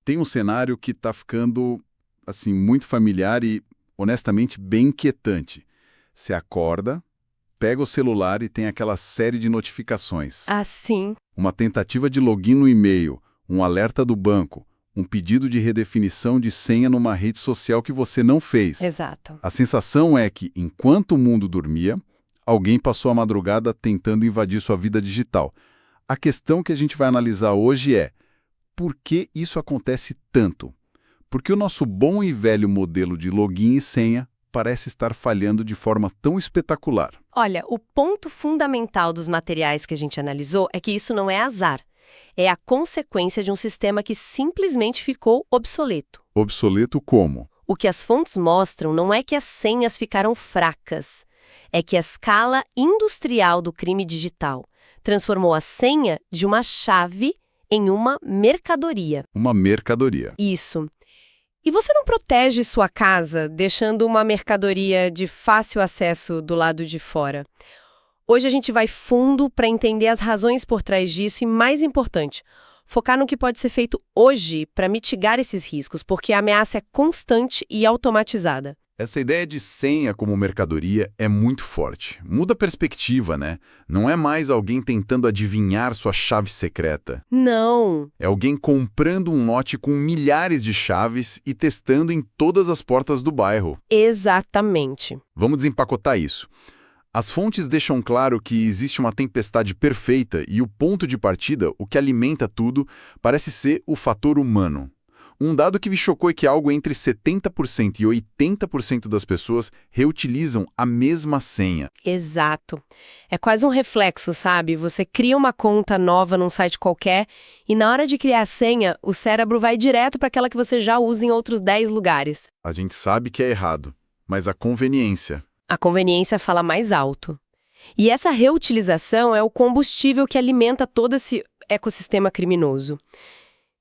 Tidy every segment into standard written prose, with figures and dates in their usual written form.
tem um cenário que está ficando assim muito familiar e, honestamente, bem inquietante. Você acorda, pega o celular e tem aquela série de notificações. Ah, sim. Uma tentativa de login no e-mail, um alerta do banco, um pedido de redefinição de senha numa rede social que você não fez. Exato. A sensação é que, enquanto o mundo dormia, alguém passou a madrugada tentando invadir sua vida digital. A questão que a gente vai analisar hoje é: por que isso acontece tanto? Porque o nosso bom e velho modelo de login e senha parece estar falhando de forma tão espetacular. Olha, o ponto fundamental dos materiais que a gente analisou é que isso não é azar. É a consequência de um sistema que simplesmente ficou obsoleto. Obsoleto como? O que as fontes mostram não é que as senhas ficaram fracas, é que a escala industrial do crime digital transformou a senha de uma chave em uma mercadoria. Uma mercadoria. Isso. E você não protege sua casa deixando uma mercadoria de fácil acesso do lado de fora. Hoje a gente vai fundo para entender as razões por trás disso e, mais importante, focar no que pode ser feito hoje para mitigar esses riscos, porque a ameaça é constante e automatizada. Essa ideia de senha como mercadoria é muito forte. Muda a perspectiva, né? Não é mais alguém tentando adivinhar sua chave secreta. Não. É alguém comprando um lote com milhares de chaves e testando em todas as portas do bairro. Exatamente. Vamos desempacotar isso. As fontes deixam claro que existe uma tempestade perfeita e o ponto de partida, o que alimenta tudo, parece ser o fator humano. Um dado que me chocou é que algo entre 70% e 80% das pessoas reutilizam a mesma senha. Exato. É quase um reflexo, sabe? Você cria uma conta nova num site qualquer e na hora de criar a senha, o cérebro vai direto para aquela que você já usa em outros 10 lugares. A gente sabe que é errado, mas a conveniência... A conveniência fala mais alto. E essa reutilização é o combustível que alimenta todo esse ecossistema criminoso.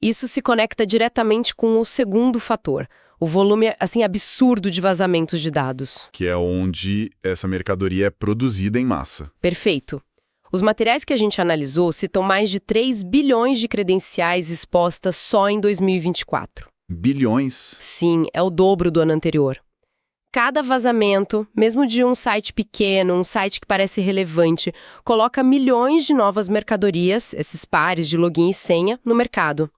Isso se conecta diretamente com o segundo fator, o volume assim absurdo de vazamentos de dados. Que é onde essa mercadoria é produzida em massa. Perfeito. Os materiais que a gente analisou citam mais de 3 bilhões de credenciais expostas só em 2024. Bilhões? Sim, é o dobro do ano anterior. Cada vazamento, mesmo de um site pequeno, um site que parece relevante, coloca milhões de novas mercadorias, esses pares de login e senha, no mercado.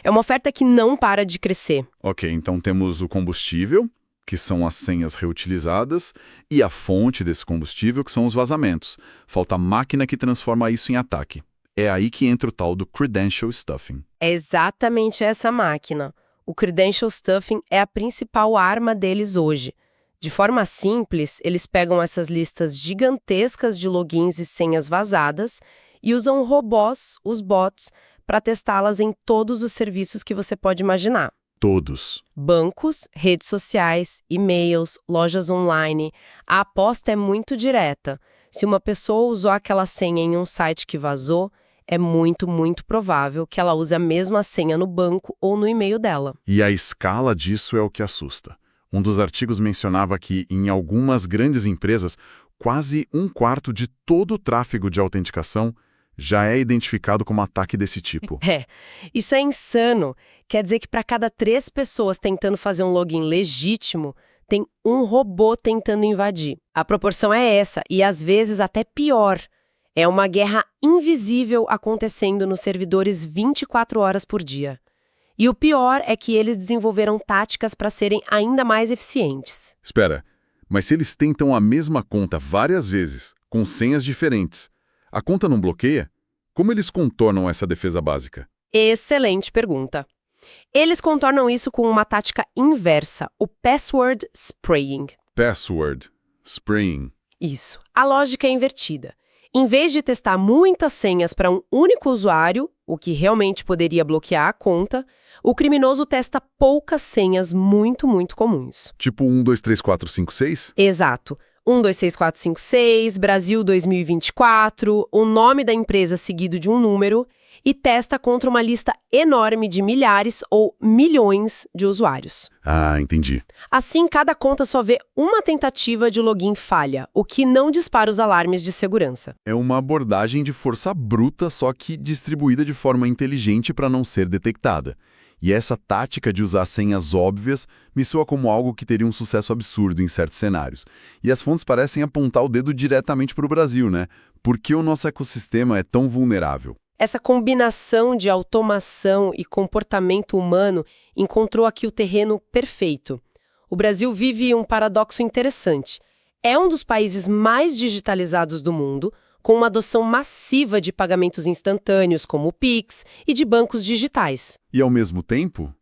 É uma oferta que não para de crescer. Ok, então temos o combustível, que são as senhas reutilizadas, e a fonte desse combustível, que são os vazamentos. Falta a máquina que transforma isso em ataque. É aí que entra o tal do credential stuffing. É exatamente essa máquina. O credential stuffing é a principal arma deles hoje. De forma simples, eles pegam essas listas gigantescas de logins e senhas vazadas e usam robôs, os bots, para testá-las em todos os serviços que você pode imaginar. Todos. Bancos, redes sociais, e-mails, lojas online. A aposta é muito direta. Se uma pessoa usou aquela senha em um site que vazou, é muito, muito provável que ela use a mesma senha no banco ou no e-mail dela. E a escala disso é o que assusta. Um dos artigos mencionava que, em algumas grandes empresas, quase 1/4 de todo o tráfego de autenticação já é identificado como ataque desse tipo. Isso é insano. Quer dizer que para cada 3 pessoas tentando fazer um login legítimo, tem um robô tentando invadir. A proporção é essa, e às vezes até pior. É uma guerra invisível acontecendo nos servidores 24 horas por dia. E o pior é que eles desenvolveram táticas para serem ainda mais eficientes. Espera, mas se eles tentam a mesma conta várias vezes, com senhas diferentes, a conta não bloqueia? Como eles contornam essa defesa básica? Excelente pergunta. Eles contornam isso com uma tática inversa, o password spraying. Password spraying. Isso. A lógica é invertida. Em vez de testar muitas senhas para um único usuário, o que realmente poderia bloquear a conta, o criminoso testa poucas senhas muito, muito comuns. Tipo 1, 2, 3, 4, 5, 6? Exato. 1, 2, 3, 4, 5, 6, Brasil 2024, o nome da empresa seguido de um número, e testa contra uma lista enorme de milhares ou milhões de usuários. Ah, entendi. Assim, cada conta só vê uma tentativa de login falha, o que não dispara os alarmes de segurança. É uma abordagem de força bruta, só que distribuída de forma inteligente para não ser detectada. E essa tática de usar senhas óbvias me soa como algo que teria um sucesso absurdo em certos cenários. E as fontes parecem apontar o dedo diretamente para o Brasil, né? Por que o nosso ecossistema é tão vulnerável? Essa combinação de automação e comportamento humano encontrou aqui o terreno perfeito. O Brasil vive um paradoxo interessante. É um dos países mais digitalizados do mundo, com uma adoção massiva de pagamentos instantâneos, como o Pix, e de bancos digitais. E, ao mesmo tempo,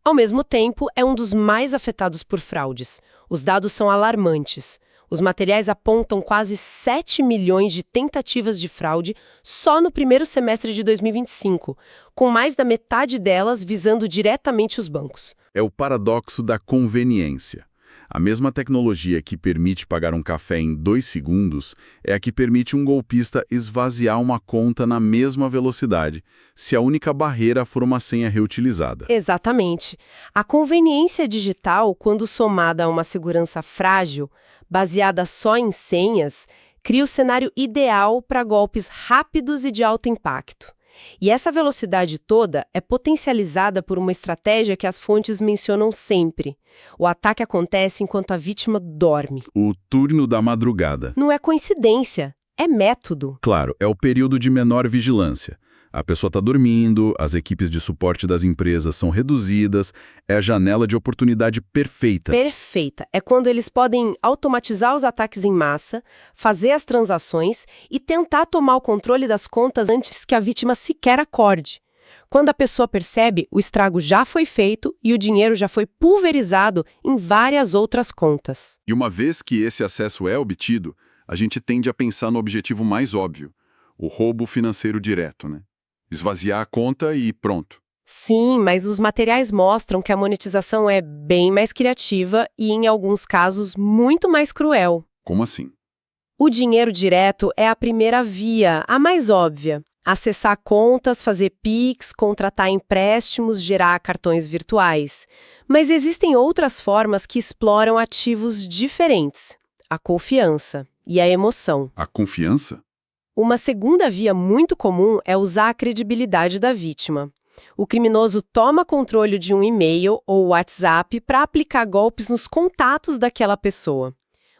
É um dos mais afetados por fraudes. Os dados são alarmantes. Os materiais apontam quase 7 milhões de tentativas de fraude só no primeiro semestre de 2025, com mais da metade delas visando diretamente os bancos. é o paradoxo da conveniência. A mesma tecnologia que permite pagar um café em 2 segundos é a que permite um golpista esvaziar uma conta na mesma velocidade, se a única barreira for uma senha reutilizada. Exatamente. A conveniência digital, quando somada a uma segurança frágil, baseada só em senhas, cria o cenário ideal para golpes rápidos e de alto impacto. E essa velocidade toda é potencializada por uma estratégia que as fontes mencionam sempre. O ataque acontece enquanto a vítima dorme. O turno da madrugada. Não é coincidência, é método. Claro, é o período de menor vigilância. A pessoa está dormindo, as equipes de suporte das empresas são reduzidas, é a janela de oportunidade perfeita. Perfeita. É quando eles podem automatizar os ataques em massa, fazer as transações e tentar tomar o controle das contas antes que a vítima sequer acorde. Quando a pessoa percebe, o estrago já foi feito e o dinheiro já foi pulverizado em várias outras contas. E uma vez que esse acesso é obtido, a gente tende a pensar no objetivo mais óbvio, o roubo financeiro direto, né? Esvaziar a conta e pronto. Sim, mas os materiais mostram que a monetização é bem mais criativa e, em alguns casos, muito mais cruel. Como assim? O dinheiro direto é a primeira via, a mais óbvia. Acessar contas, fazer Pix, contratar empréstimos, gerar cartões virtuais. Mas existem outras formas que exploram ativos diferentes. A confiança e a emoção. A confiança? Uma segunda via muito comum é usar a credibilidade da vítima. O criminoso toma controle de um e-mail ou WhatsApp para aplicar golpes nos contatos daquela pessoa.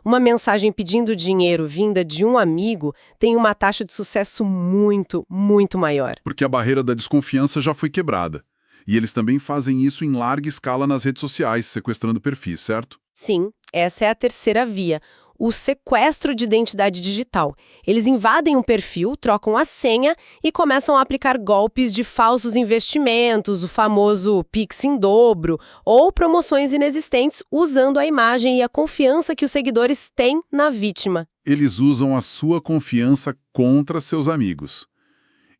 Uma mensagem pedindo dinheiro vinda de um amigo tem uma taxa de sucesso muito, muito maior. Porque a barreira da desconfiança já foi quebrada. E eles também fazem isso em larga escala nas redes sociais, sequestrando perfis, certo? Sim, essa é a terceira via. O sequestro de identidade digital. Eles invadem um perfil, trocam a senha e começam a aplicar golpes de falsos investimentos, o famoso Pix em dobro, ou promoções inexistentes usando a imagem e a confiança que os seguidores têm na vítima. Eles usam a sua confiança contra seus amigos.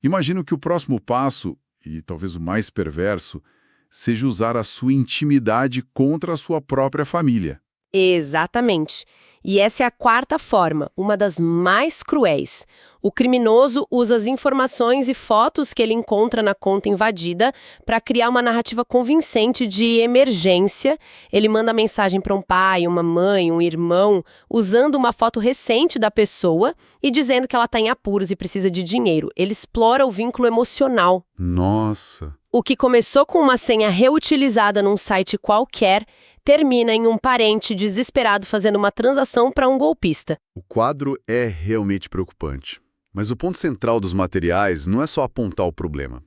Imagino que o próximo passo, e talvez o mais perverso, seja usar a sua intimidade contra a sua própria família. Exatamente. E essa é a quarta forma, uma das mais cruéis. O criminoso usa as informações e fotos que ele encontra na conta invadida para criar uma narrativa convincente de emergência. Ele manda mensagem para um pai, uma mãe, um irmão, usando uma foto recente da pessoa e dizendo que ela está em apuros e precisa de dinheiro. Ele explora o vínculo emocional. Nossa! O que começou com uma senha reutilizada num site qualquer termina em um parente desesperado fazendo uma transação para um golpista. O quadro é realmente preocupante. Mas o ponto central dos materiais não é só apontar o problema.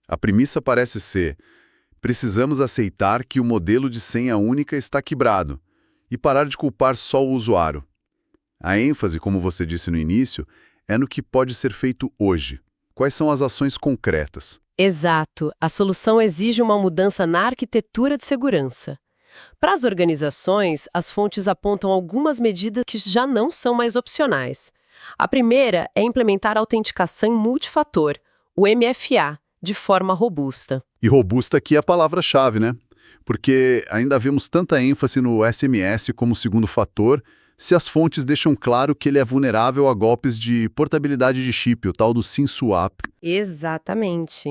A premissa parece ser: precisamos aceitar que o modelo de senha única está quebrado e parar de culpar só o usuário. A ênfase, como você disse no início, é no que pode ser feito hoje. Quais são as ações concretas? Exato. A solução exige uma mudança na arquitetura de segurança. Para as organizações, as fontes apontam algumas medidas que já não são mais opcionais. A primeira é implementar a autenticação multifator, o MFA, de forma robusta. E robusta aqui é a palavra-chave, né? Porque ainda vemos tanta ênfase no SMS como segundo fator, se as fontes deixam claro que ele é vulnerável a golpes de portabilidade de chip, o tal do SIM swap. Exatamente.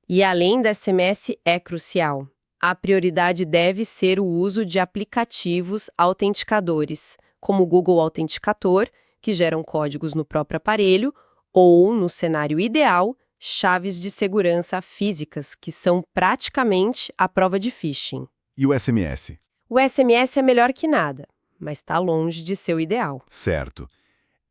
E além da SMS é crucial. A prioridade deve ser o uso de aplicativos autenticadores, como o Google Autenticator, que geram códigos no próprio aparelho, ou, no cenário ideal, chaves de segurança físicas, que são praticamente a prova de phishing. E o SMS? O SMS é melhor que nada, mas está longe de ser o ideal. Certo.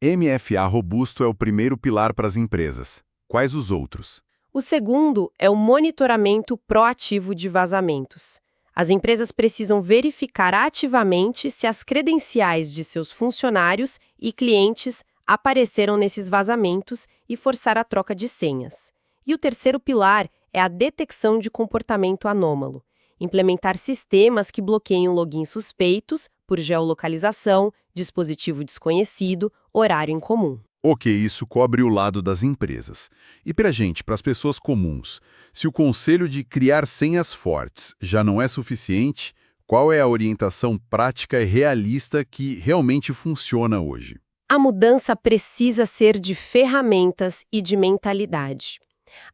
MFA robusto é o primeiro pilar para as empresas. Quais os outros? O segundo é o monitoramento proativo de vazamentos. As empresas precisam verificar ativamente se as credenciais de seus funcionários e clientes apareceram nesses vazamentos e forçar a troca de senhas. E o terceiro pilar é a detecção de comportamento anômalo. Implementar sistemas que bloqueiem logins suspeitos por geolocalização, dispositivo desconhecido, horário incomum. Ok, isso cobre o lado das empresas. E para a gente, para as pessoas comuns, se o conselho de criar senhas fortes já não é suficiente, qual é a orientação prática e realista que realmente funciona hoje? A mudança precisa ser de ferramentas e de mentalidade.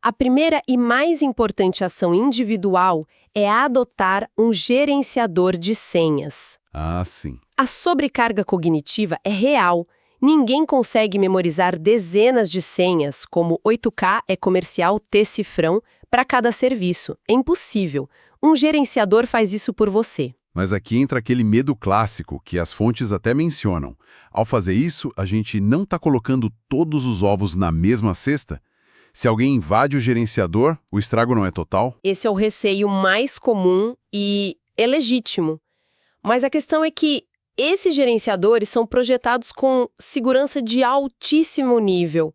A primeira e mais importante ação individual é adotar um gerenciador de senhas. Ah, sim. A sobrecarga cognitiva é real. Ninguém consegue memorizar dezenas de senhas, como 8K é comercial T-cifrão, para cada serviço. É impossível. Um gerenciador faz isso por você. Mas aqui entra aquele medo clássico que as fontes até mencionam. Ao fazer isso, a gente não está colocando todos os ovos na mesma cesta? Se alguém invade o gerenciador, o estrago não é total? Esse é o receio mais comum e é legítimo. Mas a questão é que esses gerenciadores são projetados com segurança de altíssimo nível.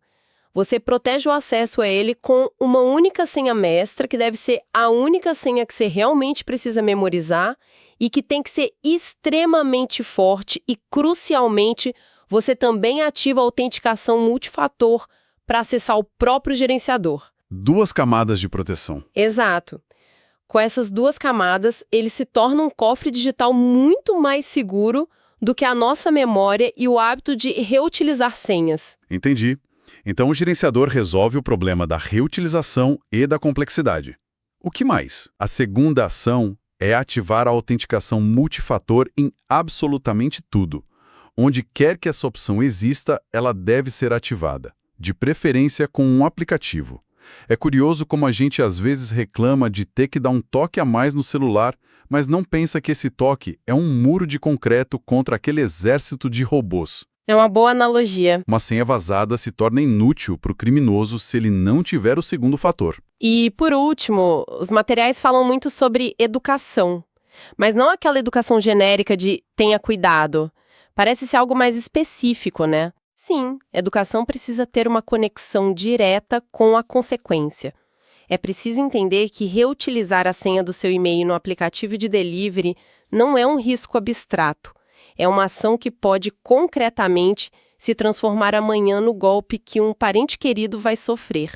Você protege o acesso a ele com uma única senha mestra, que deve ser a única senha que você realmente precisa memorizar e que tem que ser extremamente forte e, crucialmente, você também ativa a autenticação multifator para acessar o próprio gerenciador. 2 camadas de proteção. Exato. Com essas 2 camadas, ele se torna um cofre digital muito mais seguro do que a nossa memória e o hábito de reutilizar senhas. Entendi. Então o gerenciador resolve o problema da reutilização e da complexidade. O que mais? A segunda ação é ativar a autenticação multifator em absolutamente tudo. Onde quer que essa opção exista, ela deve ser ativada, de preferência com um aplicativo. É curioso como a gente às vezes reclama de ter que dar um toque a mais no celular, mas não pensa que esse toque é um muro de concreto contra aquele exército de robôs. É uma boa analogia. Uma senha vazada se torna inútil para o criminoso se ele não tiver o segundo fator. E, por último, os materiais falam muito sobre educação. Mas não aquela educação genérica de tenha cuidado. Parece ser algo mais específico, né? Sim, educação precisa ter uma conexão direta com a consequência. É preciso entender que reutilizar a senha do seu e-mail no aplicativo de delivery não é um risco abstrato. É uma ação que pode concretamente se transformar amanhã no golpe que um parente querido vai sofrer.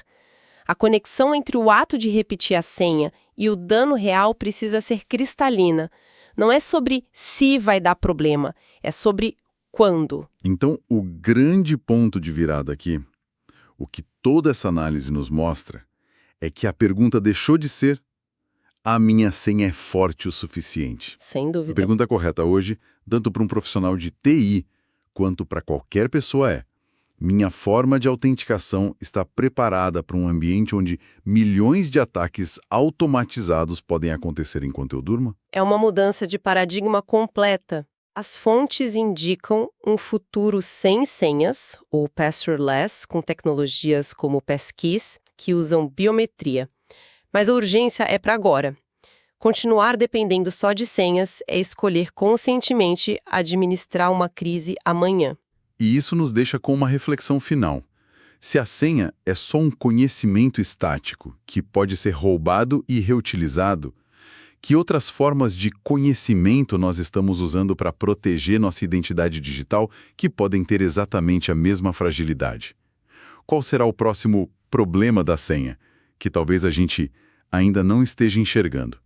A conexão entre o ato de repetir a senha e o dano real precisa ser cristalina. Não é sobre se vai dar problema, é sobre quando. Então, o grande ponto de virada aqui, o que toda essa análise nos mostra, é que a pergunta deixou de ser a minha senha é forte o suficiente. Sem dúvida. A pergunta correta hoje, tanto para um profissional de TI quanto para qualquer pessoa é: minha forma de autenticação está preparada para um ambiente onde milhões de ataques automatizados podem acontecer enquanto eu durmo? É uma mudança de paradigma completa. As fontes indicam um futuro sem senhas, ou passwordless, com tecnologias como passkeys, que usam biometria. Mas a urgência é para agora. Continuar dependendo só de senhas é escolher conscientemente administrar uma crise amanhã. E isso nos deixa com uma reflexão final. Se a senha é só um conhecimento estático que pode ser roubado e reutilizado, que outras formas de conhecimento nós estamos usando para proteger nossa identidade digital que podem ter exatamente a mesma fragilidade? Qual será o próximo problema da senha, que talvez a gente ainda não esteja enxergando?